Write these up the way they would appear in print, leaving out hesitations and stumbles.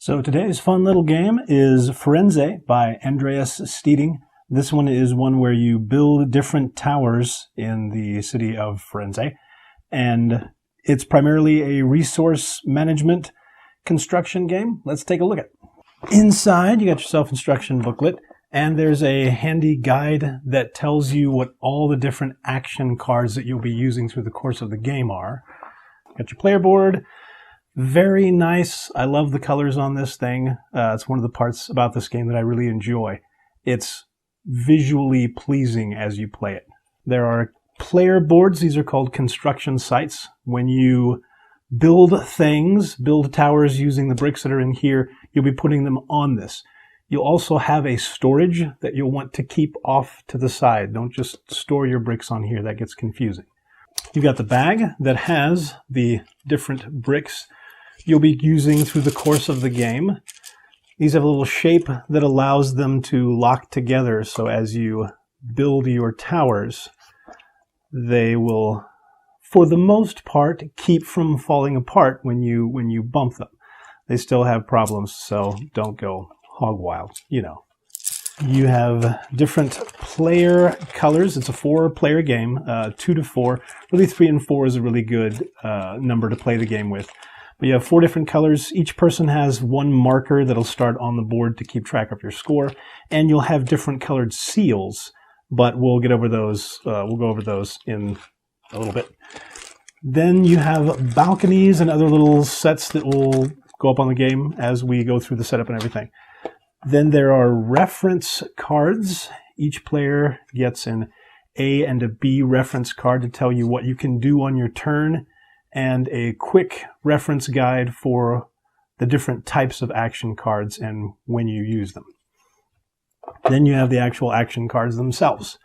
So today's fun little game is Firenze by Andreas Steeding. This one is one where you build different towers in the city of Firenze, and it's primarily a resource management construction game. Let's take a look at it. Inside, you got your self-instruction booklet, and there's a handy guide that tells you what all the different action cards that you'll be using through the course of the game are. Got your player board. Very nice. I love the colors on this thing. It's one of the parts about this game that I really enjoy. It's visually pleasing as you play it. There are player boards. These are called construction sites. When you build things, build towers using the bricks that are in here, you'll be putting them on this. You'll also have a storage that you'll want to keep off to the side. Don't just store your bricks on here. That gets confusing. You've got the bag that has the different bricks you'll be using through the course of the game. These have a little shape that allows them to lock together, so as you build your towers, they will, for the most part, keep from falling apart when you bump them. They still have problems, so don't go hog wild, you know. You have different player colors. It's a 4-player game, 2 to 4. Really, 3 and 4 is a really good number to play the game with. But you have 4 different colors. Each person has one marker that'll start on the board to keep track of your score, and you'll have different colored seals. But we'll get over those. We'll go over those in a little bit. Then you have balconies and other little sets that will go up on the game as we go through the setup and everything. Then there are reference cards. Each player gets an A and a B reference card to tell you what you can do on your turn, and a quick reference guide for the different types of action cards and when you use them. Then you have the actual action cards themselves.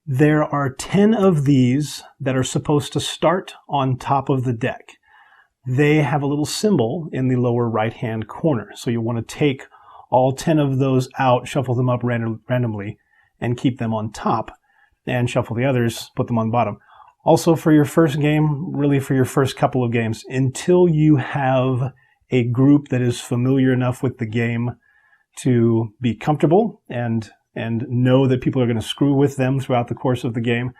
There are 10 of these that are supposed to start on top of the deck. They have a little symbol in the lower right-hand corner, so you want to take all 10 of those out, shuffle them up randomly, and keep them on top, and shuffle the others, put them on the bottom. Also, for your first game, really for your first couple of games, until you have a group that is familiar enough with the game to be comfortable and know that people are going to screw with them throughout the course of the game,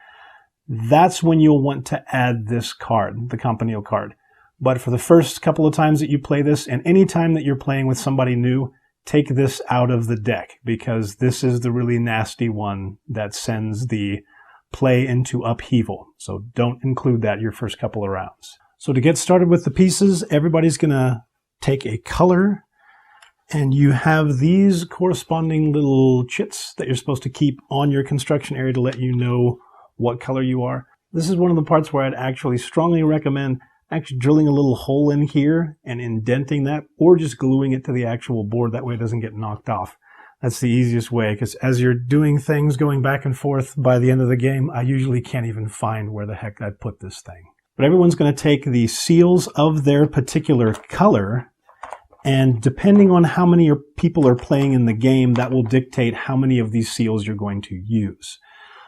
that's when you'll want to add this card, the Campanile card. But for the first couple of times that you play this, and any time that you're playing with somebody new, take this out of the deck, because this is the really nasty one that sends the play into upheaval. So don't include that your first couple of rounds. So to get started with the pieces, everybody's going to take a color, and you have these corresponding little chits that you're supposed to keep on your construction area to let you know what color you are. This is one of the parts where I'd actually strongly recommend actually drilling a little hole in here and indenting that, or just gluing it to the actual board. That way it doesn't get knocked off. That's the easiest way, because as you're doing things going back and forth, by the end of the game, I usually can't even find where the heck I put this thing. But everyone's going to take the seals of their particular color, and depending on how many people are playing in the game, that will dictate how many of these seals you're going to use.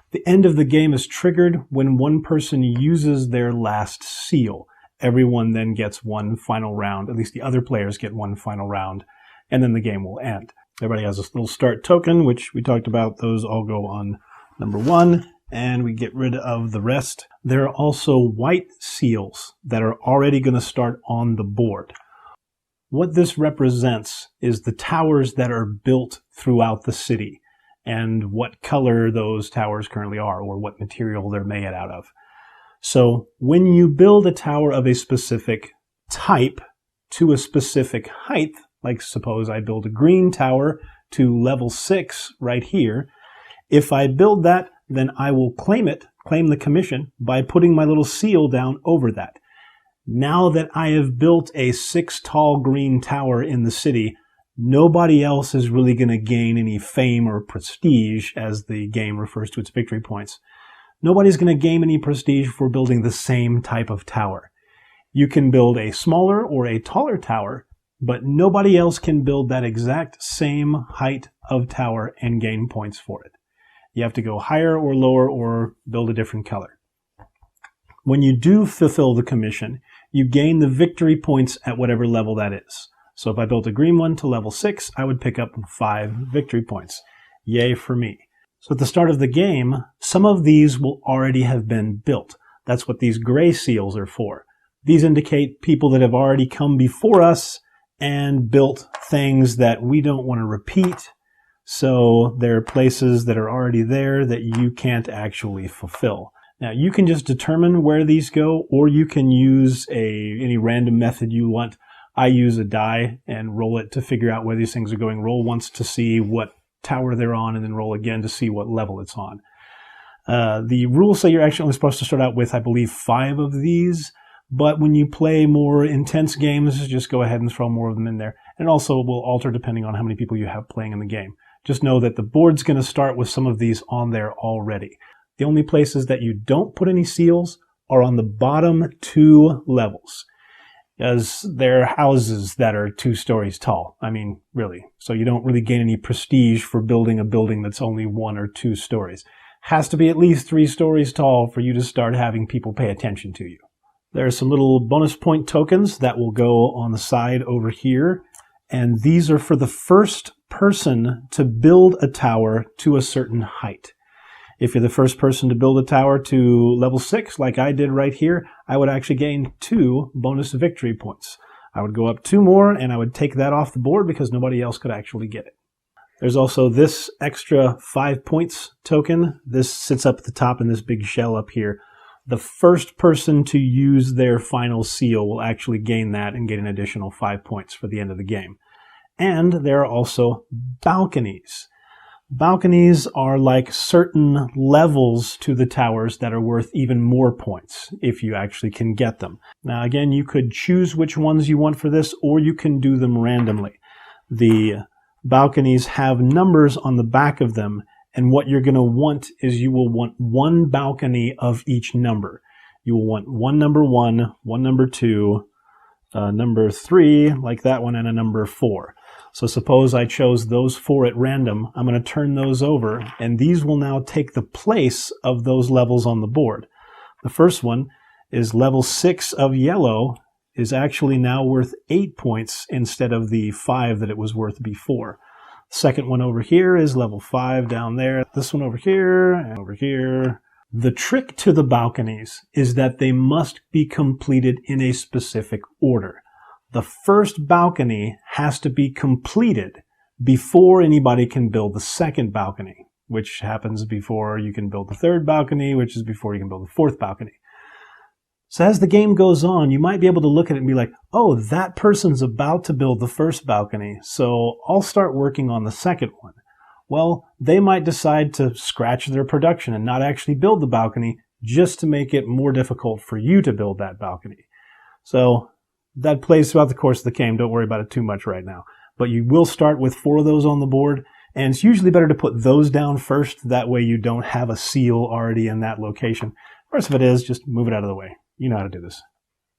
The end of the game is triggered when one person uses their last seal. Everyone then gets one final round, at least the other players get one final round, and then the game will end. Everybody has this little start token, which we talked about. Those all go on number 1, and we get rid of the rest. There are also white seals that are already going to start on the board. What this represents is the towers that are built throughout the city, and what color those towers currently are, or what material they're made out of. So when you build a tower of a specific type to a specific height, like suppose I build a green tower to level 6 right here, if I build that, then I will claim the commission, by putting my little seal down over that. Now that I have built a 6-tall green tower in the city, nobody else is really going to gain any fame or prestige, as the game refers to its victory points. Nobody's going to gain any prestige for building the same type of tower. You can build a smaller or a taller tower, but nobody else can build that exact same height of tower and gain points for it. You have to go higher or lower, or build a different color. When you do fulfill the commission, you gain the victory points at whatever level that is. So if I built a green one to level 6, I would pick up 5 victory points. Yay for me. So at the start of the game, some of these will already have been built. That's what these gray seals are for. These indicate people that have already come before us and built things that we don't want to repeat. So there are places that are already there that you can't actually fulfill. Now you can just determine where these go, or you can use any random method you want. I use a die and roll it to figure out where these things are going. Roll once to see what tower they're on, and then roll again to see what level it's on. The rules say you're actually only supposed to start out with, I believe, 5 of these, but when you play more intense games, just go ahead and throw more of them in there. And also will alter depending on how many people you have playing in the game. Just know that the board's going to start with some of these on there already. The only places that you don't put any seals are on the bottom 2 levels, as they're houses that are 2 stories tall. I mean, really. So you don't really gain any prestige for building a building that's only 1 or 2 stories. Has to be at least 3 stories tall for you to start having people pay attention to you. There are some little bonus point tokens that will go on the side over here, and these are for the first person to build a tower to a certain height. If you're the first person to build a tower to level 6, like I did right here, I would actually gain 2 bonus victory points. I would go up 2 more, and I would take that off the board because nobody else could actually get it. There's also this extra 5 points token. This sits up at the top in this big shell up here. The first person to use their final seal will actually gain that and get an additional 5 points for the end of the game. And there are also balconies. Balconies are like certain levels to the towers that are worth even more points if you actually can get them. Now again, you could choose which ones you want for this, or you can do them randomly. The balconies have numbers on the back of them, and what you're going to want is you will want 1 balcony of each number. You will want one number 1, one number 2, number 3, like that one, and a number 4. So suppose I chose those 4 at random. I'm going to turn those over, and these will now take the place of those levels on the board. The first one is level 6 of yellow is actually now worth 8 points instead of the 5 that it was worth before. Second one over here is level 5 down there. This one over here and over here. The trick to the balconies is that they must be completed in a specific order. The first balcony has to be completed before anybody can build the second balcony, which happens before you can build the third balcony, which is before you can build the fourth balcony. So as the game goes on, you might be able to look at it and be like, oh, that person's about to build the first balcony, so I'll start working on the second one. Well, they might decide to scratch their production and not actually build the balcony just to make it more difficult for you to build that balcony. So that plays throughout the course of the game. Don't worry about it too much right now. But you will start with 4 of those on the board, and it's usually better to put those down first. That way you don't have a seal already in that location. Worst if it is, just move it out of the way. You know how to do this.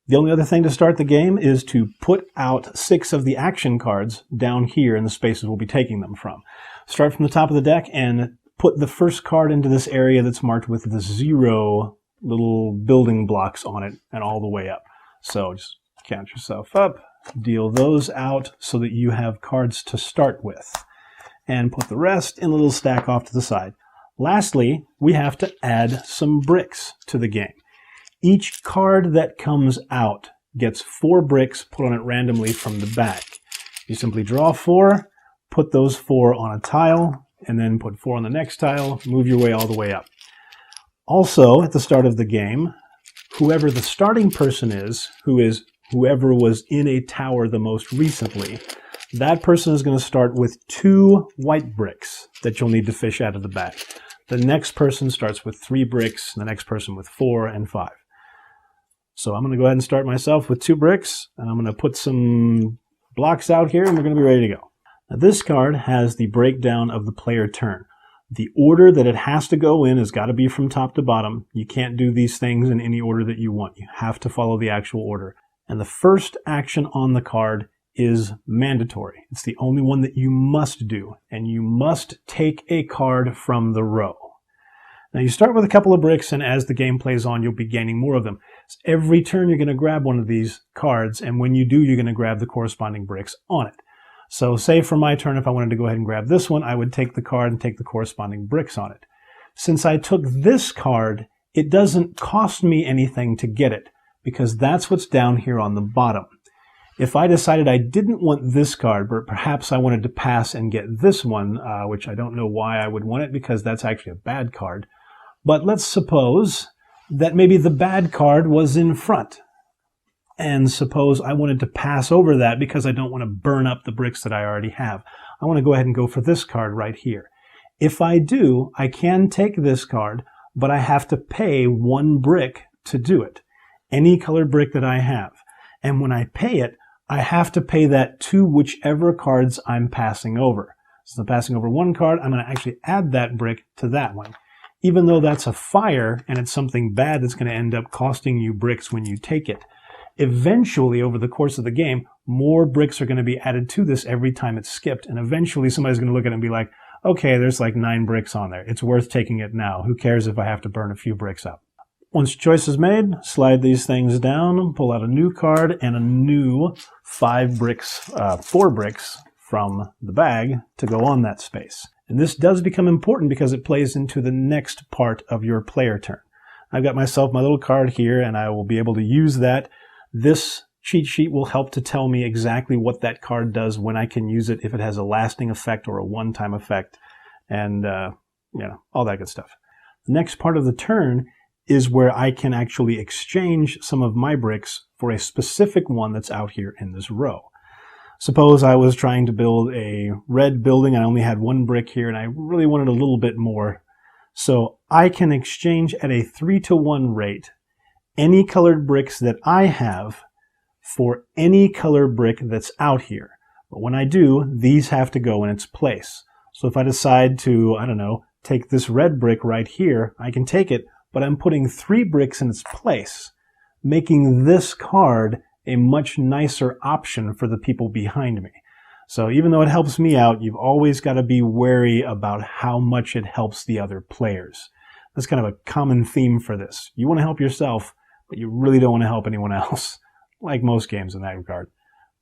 The only other thing to start the game is to put out 6 of the action cards down here in the spaces we'll be taking them from. Start from the top of the deck and put the first card into this area that's marked with the 0 little building blocks on it and all the way up. So just count yourself up, deal those out so that you have cards to start with, and put the rest in a little stack off to the side. Lastly, we have to add some bricks to the game. Each card that comes out gets 4 bricks put on it randomly from the back. You simply draw 4, put those 4 on a tile, and then put 4 on the next tile, move your way all the way up. Also, at the start of the game, whoever the starting person is, whoever was in a tower the most recently, that person is going to start with 2 white bricks that you'll need to fish out of the back. The next person starts with 3 bricks, the next person with 4 and 5. So I'm going to go ahead and start myself with 2 bricks, and I'm going to put some blocks out here, and we're going to be ready to go. Now, this card has the breakdown of the player turn. The order that it has to go in has got to be from top to bottom. You can't do these things in any order that you want. You have to follow the actual order. And the first action on the card is mandatory. It's the only one that you must do, and you must take a card from the row. Now you start with a couple of bricks, and as the game plays on, you'll be gaining more of them. So every turn you're going to grab one of these cards, and when you do, you're going to grab the corresponding bricks on it. So say for my turn, if I wanted to go ahead and grab this one, I would take the card and take the corresponding bricks on it. Since I took this card, it doesn't cost me anything to get it, because that's what's down here on the bottom. If I decided I didn't want this card, but perhaps I wanted to pass and get this one, which I don't know why I would want it, because that's actually a bad card. But let's suppose that maybe the bad card was in front. And suppose I wanted to pass over that because I don't want to burn up the bricks that I already have. I want to go ahead and go for this card right here. If I do, I can take this card, but I have to pay 1 brick to do it. Any colored brick that I have. And when I pay it, I have to pay that to whichever cards I'm passing over. So I'm passing over 1 card, I'm going to actually add that brick to that one. Even though that's a fire and it's something bad that's going to end up costing you bricks when you take it, eventually over the course of the game, more bricks are going to be added to this every time it's skipped. And eventually somebody's going to look at it and be like, okay, there's like 9 bricks on there. It's worth taking it now. Who cares if I have to burn a few bricks up? Once choice is made, slide these things down, pull out a new card and a new 4 bricks from the bag to go on that space. And this does become important because it plays into the next part of your player turn. I've got myself my little card here, and I will be able to use that. This cheat sheet will help to tell me exactly what that card does, when I can use it, if it has a lasting effect or a one-time effect, and all that good stuff. The next part of the turn is where I can actually exchange some of my bricks for a specific one that's out here in this row. Suppose I was trying to build a red building. I only had 1 brick here, and I really wanted a little bit more. So I can exchange at a 3-to-1 rate any colored bricks that I have for any color brick that's out here. But when I do, these have to go in its place. So if I decide to, take this red brick right here, I can take it, but I'm putting 3 bricks in its place, making this card a much nicer option for the people behind me. So even though it helps me out, you've always got to be wary about how much it helps the other players. That's kind of a common theme for this. You want to help yourself, but you really don't want to help anyone else, like most games in that regard.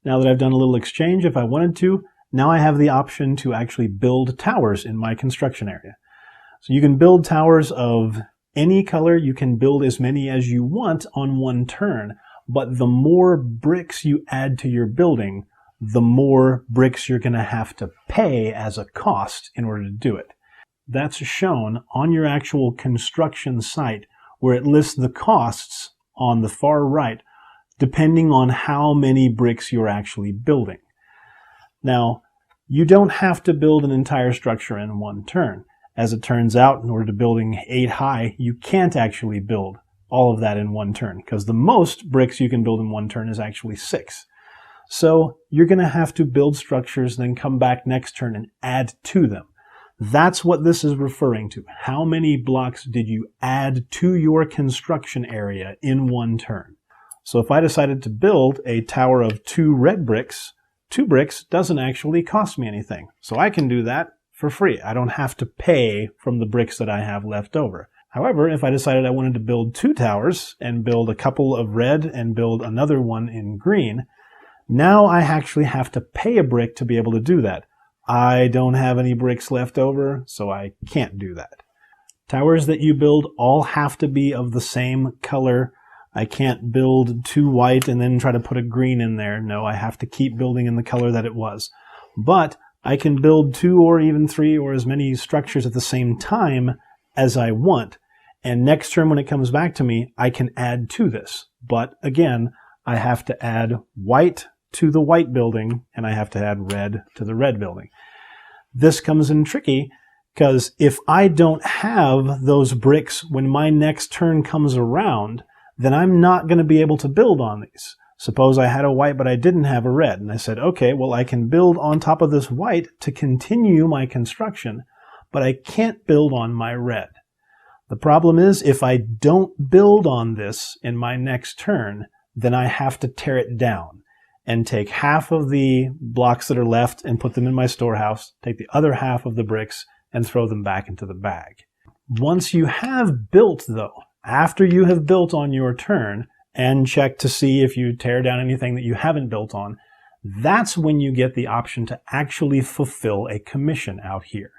Now that I've done a little exchange, if I wanted to, now I have the option to actually build towers in my construction area. So you can build towers of any color. You can build as many as you want on 1 turn, but the more bricks you add to your building, the more bricks you're going to have to pay as a cost in order to do it. That's shown on your actual construction site, where it lists the costs on the far right, depending on how many bricks you're actually building. Now, you don't have to build an entire structure in 1 turn. As it turns out, in order to building 8 high, you can't actually build all of that in 1 turn, because the most bricks you can build in 1 turn is actually 6. So you're going to have to build structures, then come back next turn and add to them. That's what this is referring to. How many blocks did you add to your construction area in 1 turn? So if I decided to build a tower of 2 red bricks, 2 bricks doesn't actually cost me anything. So I can do that for free. I don't have to pay from the bricks that I have left over. However, if I decided I wanted to build 2 towers and build a couple of red and build another one in green, now I actually have to pay a brick to be able to do that. I don't have any bricks left over, so I can't do that. Towers that you build all have to be of the same color. I can't build 2 white and then try to put a green in there. No, I have to keep building in the color that it was. But I can build 2 or even 3 or as many structures at the same time as I want. And next turn when it comes back to me, I can add to this. But again, I have to add white to the white building, and I have to add red to the red building. This comes in tricky, because if I don't have those bricks when my next turn comes around, then I'm not going to be able to build on these. Suppose I had a white, but I didn't have a red, and I said, okay, well, I can build on top of this white to continue my construction, but I can't build on my red. The problem is, if I don't build on this in my next turn, then I have to tear it down and take half of the blocks that are left and put them in my storehouse, take the other half of the bricks and throw them back into the bag. Once you have built, though, after you have built on your turn, and check to see if you tear down anything that you haven't built on, that's when you get the option to actually fulfill a commission out here.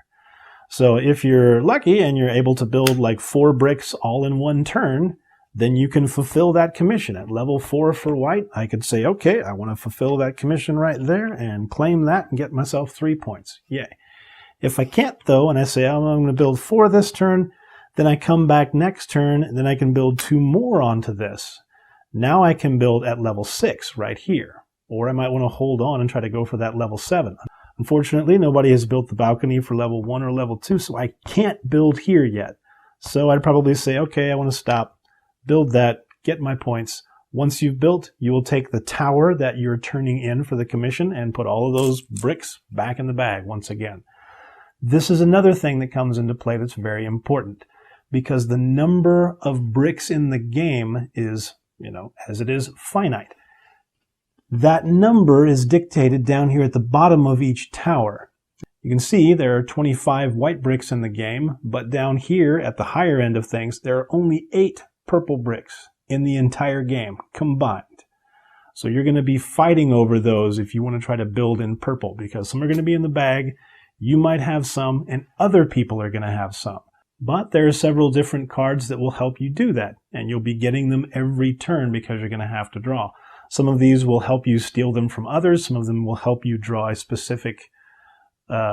So if you're lucky and you're able to build like 4 bricks all in one turn, then you can fulfill that commission. At level 4 for white, I could say, okay, I want to fulfill that commission right there and claim that and get myself 3 points. Yay. If I can't though, and I say, oh, I'm going to build 4 this turn, then I come back next turn, and then I can build 2 more onto this. Now I can build at level 6 right here. Or I might want to hold on and try to go for that level 7. Unfortunately, nobody has built the balcony for level 1 or level 2, so I can't build here yet. So I'd probably say, okay, I want to stop, build that, get my points. Once you've built, you will take the tower that you're turning in for the commission and put all of those bricks back in the bag once again. This is another thing that comes into play that's very important, because the number of bricks in the game is, as it is, finite. That number is dictated down here at the bottom of each tower. You can see there are 25 white bricks in the game, but down here at the higher end of things, there are only 8 purple bricks in the entire game combined. So you're going to be fighting over those if you want to try to build in purple, because some are going to be in the bag, you might have some, and other people are going to have some. But there are several different cards that will help you do that, and you'll be getting them every turn because you're going to have to draw. Some of these will help you steal them from others. Some of them will help you draw a specific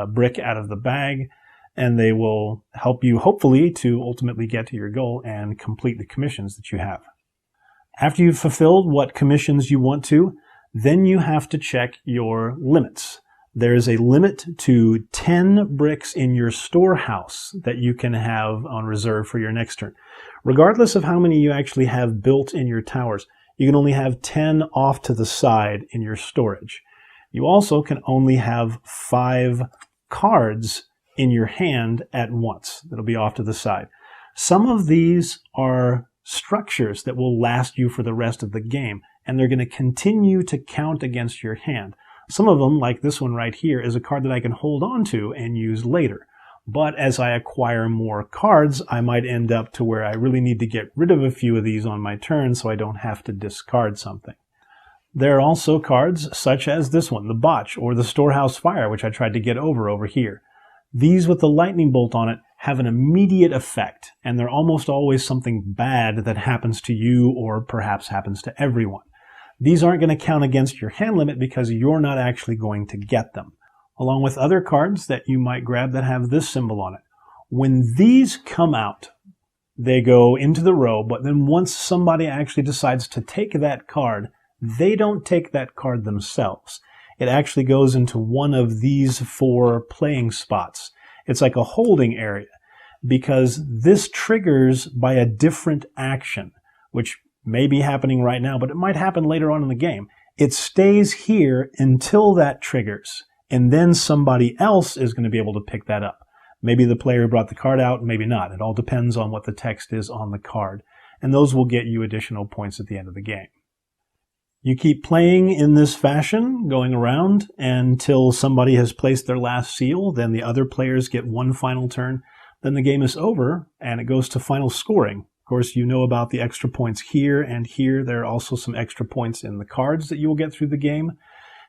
brick out of the bag, and they will help you, hopefully, to ultimately get to your goal and complete the commissions that you have. After you've fulfilled what commissions you want to, then you have to check your limits. There is a limit to 10 bricks in your storehouse that you can have on reserve for your next turn. Regardless of how many you actually have built in your towers, you can only have 10 off to the side in your storage. You also can only have 5 cards in your hand at once that'll be off to the side. Some of these are structures that will last you for the rest of the game, and they're going to continue to count against your hand. Some of them, like this one right here, is a card that I can hold on to and use later. But as I acquire more cards, I might end up to where I really need to get rid of a few of these on my turn so I don't have to discard something. There are also cards such as this one, the Botch, or the Storehouse Fire, which I tried to get over here. These with the lightning bolt on it have an immediate effect, and they're almost always something bad that happens to you or perhaps happens to everyone. These aren't going to count against your hand limit because you're not actually going to get them. Along with other cards that you might grab that have this symbol on it. When these come out, they go into the row, but then once somebody actually decides to take that card, they don't take that card themselves. It actually goes into one of these 4 playing spots. It's like a holding area, because this triggers by a different action, which may be happening right now, but it might happen later on in the game. It stays here until that triggers, and then somebody else is going to be able to pick that up. Maybe the player who brought the card out, maybe not. It all depends on what the text is on the card, and those will get you additional points at the end of the game. You keep playing in this fashion, going around, until somebody has placed their last seal, then the other players get one final turn, then the game is over, and it goes to final scoring. Of course, you know about the extra points here and here. There are also some extra points in the cards that you will get through the game.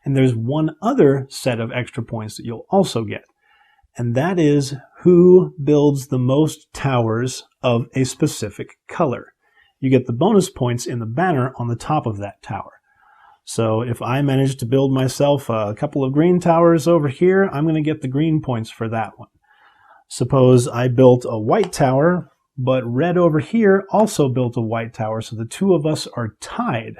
And there's one other set of extra points that you'll also get. And that is who builds the most towers of a specific color. You get the bonus points in the banner on the top of that tower. So if I manage to build myself a couple of green towers over here, I'm going to get the green points for that one. Suppose I built a white tower, but red over here also built a white tower, so the two of us are tied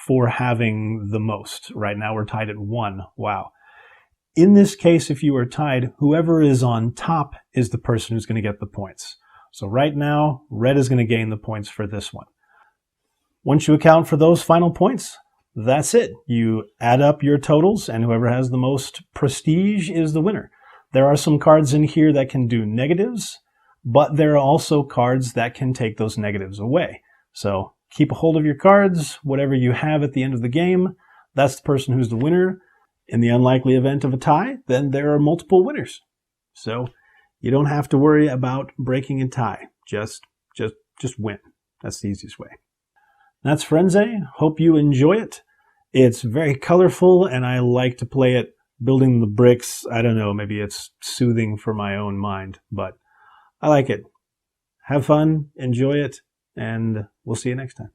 for having the most. Right now we're tied at 1. Wow. In this case, if you are tied, whoever is on top is the person who's going to get the points. So right now, red is going to gain the points for this one. Once you account for those final points, that's it. You add up your totals, and whoever has the most prestige is the winner. There are some cards in here that can do negatives, but there are also cards that can take those negatives away. So keep a hold of your cards. Whatever you have at the end of the game, that's the person who's the winner. In the unlikely event of a tie, then there are multiple winners. So you don't have to worry about breaking a tie. Just win. That's the easiest way. That's Firenze. Hope you enjoy it. It's very colorful, and I like to play it building the bricks. I don't know, maybe it's soothing for my own mind, but I like it. Have fun, enjoy it, and we'll see you next time.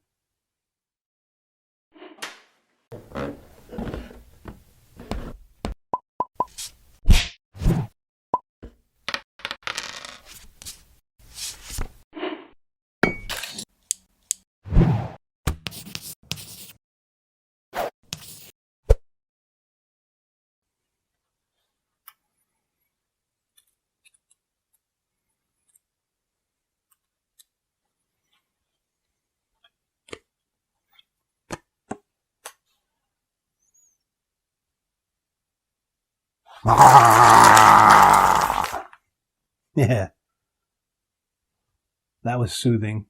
Yeah, that was soothing.